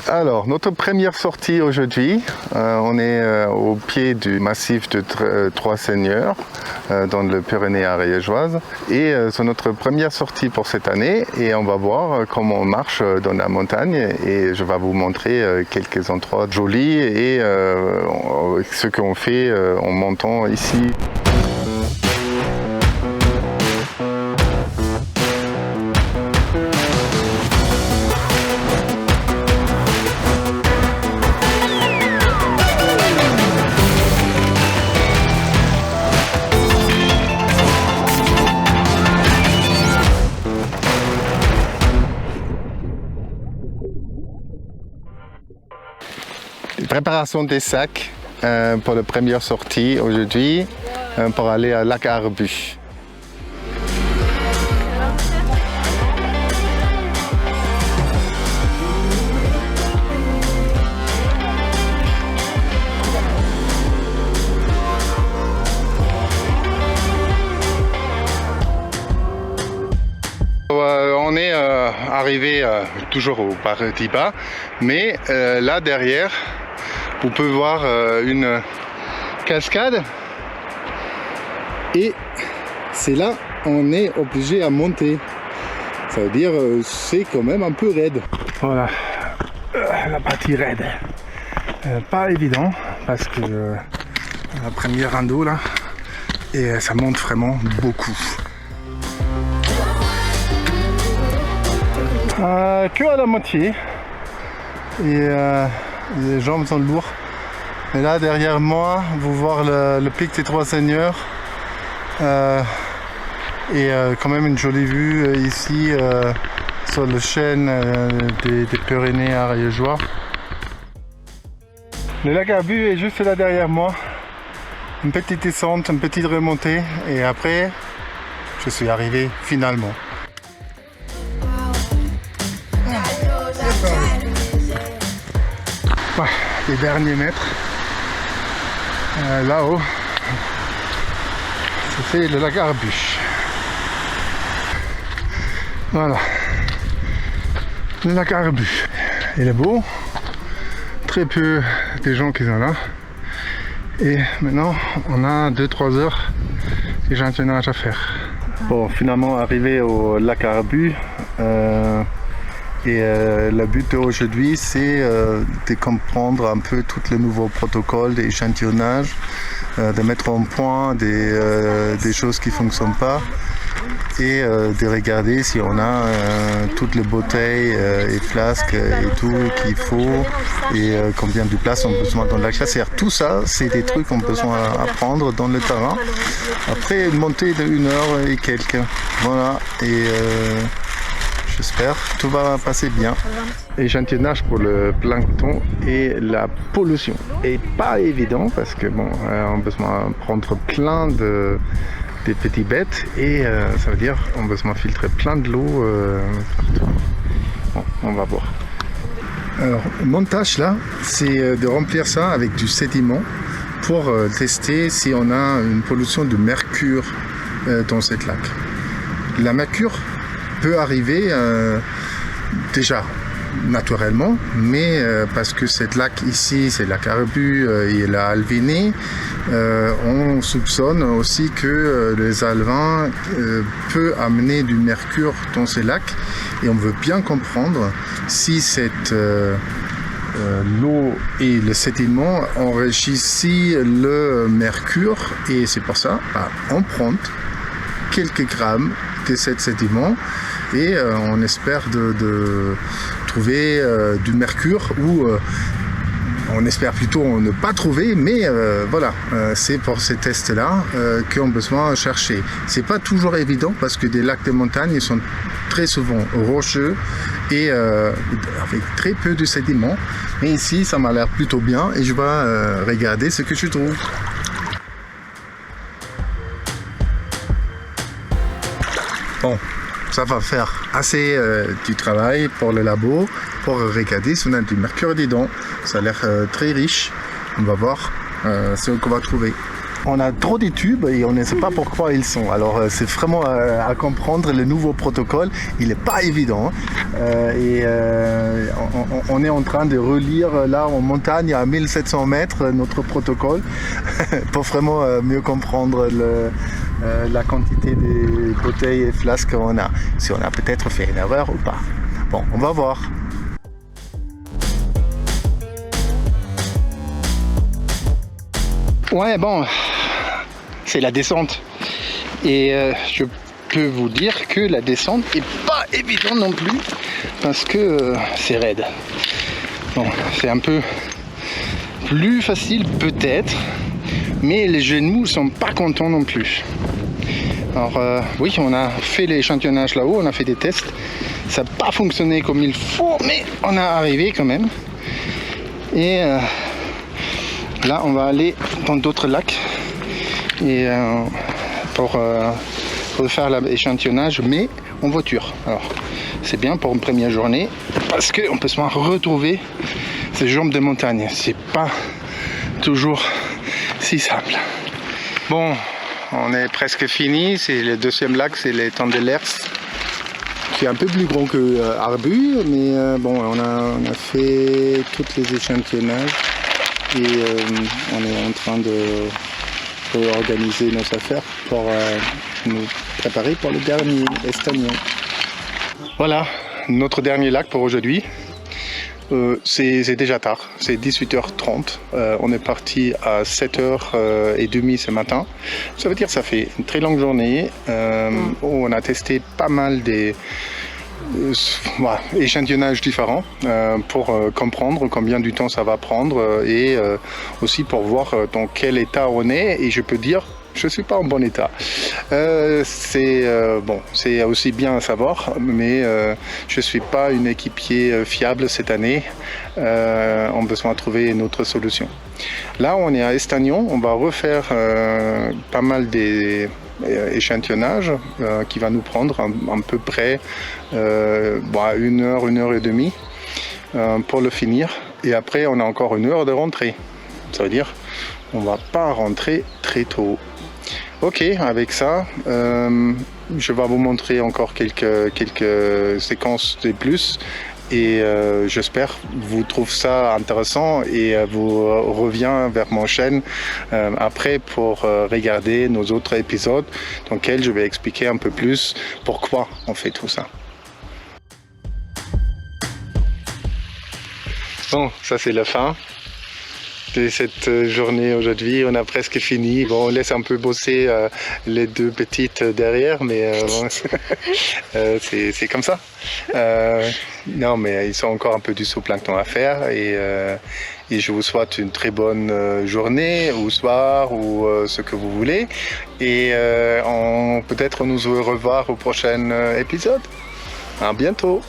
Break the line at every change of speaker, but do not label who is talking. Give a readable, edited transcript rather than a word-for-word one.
Alors, notre première sortie aujourd'hui, on est au pied du massif de Trois Seigneurs, dans le Pyrénées ariégeoise. Et c'est notre première sortie pour cette année et on va voir comment on marche dans la montagne et je vais vous montrer quelques endroits jolis et ce qu'on fait en montant ici. Préparation des sacs pour la première sortie aujourd'hui pour aller à Lac Arbu. On est arrivé toujours au Paradis Bas, mais là derrière, vous pouvez voir une cascade et c'est là on est obligé à monter. Ça veut dire c'est quand même un peu raide. Voilà, la partie raide. Pas évident parce que la première rando là et ça monte vraiment beaucoup. Que à la moitié et les jambes sont lourdes. Et là derrière moi, vous voyez le pic des Trois Seigneurs et quand même une jolie vue ici sur le chêne des Pyrénées ariégeois. Le lac Arbu est juste là derrière moi. Une petite descente, une petite remontée et après je suis arrivé finalement. Les derniers mètres là-haut, c'est le lac Arbu. Voilà, le lac Arbu. Il est beau, très peu de gens qui sont là. Et maintenant, on a 2-3 heures d'échantillonnage à faire. Bon, finalement arrivé au lac Arbu. Et le but d'aujourd'hui, c'est de comprendre un peu tout le nouveau protocole d'échantillonnage, de mettre en point des choses qui ne fonctionnent pas et de regarder si on a toutes les bouteilles et flasques et tout qu'il faut et combien de place on a besoin dans la glacière. Tout ça, c'est des trucs qu'on a besoin d'apprendre dans le terrain. Après une montée de 1 heure et quelques. Voilà. Et j'espère que tout va passer bien. Échantillonnage pour le plancton et la pollution. Et pas évident parce que bon, on a besoin de prendre plein des petites bêtes et ça veut dire qu'on a besoin de filtrer plein de l'eau partout. Bon, on va voir. Alors, mon tâche là, c'est de remplir ça avec du sédiment pour tester si on a une pollution de mercure dans cette lac. La mercure peut arriver déjà naturellement, mais parce que cette lac ici, c'est lac Arbu et la Alviné, on soupçonne aussi que les alevins peut amener du mercure dans ces lacs et on veut bien comprendre si cette l'eau et le sédiment enrichissent le mercure et c'est pour ça on prend quelques grammes de cet sédiment et on espère de trouver du mercure ou on espère plutôt ne pas trouver, mais voilà, c'est pour ces tests-là qu'on a besoin de chercher. C'est pas toujours évident parce que des lacs de montagne ils sont très souvent rocheux et avec très peu de sédiments. Mais ici, ça m'a l'air plutôt bien et je vais regarder ce que je trouve. Bon, ça va faire assez du travail pour le labo, pour regarder si on a du mercure dedans. Ça a l'air très riche. On va voir ce qu'on va trouver.
on a trop de tubes et on ne sait pas pourquoi ils sont. Alors c'est vraiment à comprendre le nouveau protocole. Il n'est pas évident. On est en train de relire là en montagne à 1700 mètres notre protocole pour vraiment mieux comprendre la quantité de bouteilles et flasques qu'on a. Si on a peut-être fait une erreur ou pas. Bon, on va voir.
Ouais, bon, c'est la descente. Et je peux vous dire que la descente n'est pas évidente non plus parce que c'est raide. Bon, c'est un peu plus facile peut-être, mais les genoux sont pas contents non plus. Alors oui, on a fait l'échantillonnage là-haut, on a fait des tests. Ça n'a pas fonctionné comme il faut, mais on a arrivé quand même. Et là, on va aller dans d'autres lacs et pour faire l'échantillonnage, mais en voiture. Alors, c'est bien pour une première journée parce qu'on peut se retrouver ces jambes de montagne. C'est pas toujours si simple. Bon, on est presque fini. C'est le deuxième lac, c'est les Tandelers, qui est un peu plus grand que Arbu, mais bon, on a fait tous les échantillonnages. Et on est en train de organiser nos affaires pour nous préparer pour le dernier estamien. Voilà, notre dernier lac pour aujourd'hui. C'est déjà tard, c'est 18h30. On est parti à 7h30 ce matin. Ça veut dire que ça fait une très longue journée où on a testé pas mal des échantillonnages différents pour comprendre combien du temps ça va prendre et aussi pour voir dans quel état on est. Et je peux dire, je ne suis pas en bon état. C'est aussi bien à savoir, mais je ne suis pas une équipier fiable cette année. On a besoin de trouver une autre solution. Là, on est à Estagnon. On va refaire pas mal des échantillonnage qui va nous prendre à peu près 1 heure, 1 heure et demie pour le finir. Et après, on a encore 1 heure de rentrée. Ça veut dire on va pas rentrer très tôt. Ok, avec ça, je vais vous montrer encore quelques séquences de plus. Et j'espère vous trouvez ça intéressant et vous revient vers mon chaîne après pour regarder nos autres épisodes dans lesquels je vais expliquer un peu plus pourquoi on fait tout ça. Bon, ça c'est la fin de cette journée aujourd'hui. On a presque fini. Bon, on laisse un peu bosser les deux petites derrière, mais bon, c'est comme ça. Non, mais ils sont encore un peu du zooplancton à faire et je vous souhaite une très bonne journée ou soir ou ce que vous voulez. Et peut-être nous revoir au prochain épisode. À bientôt.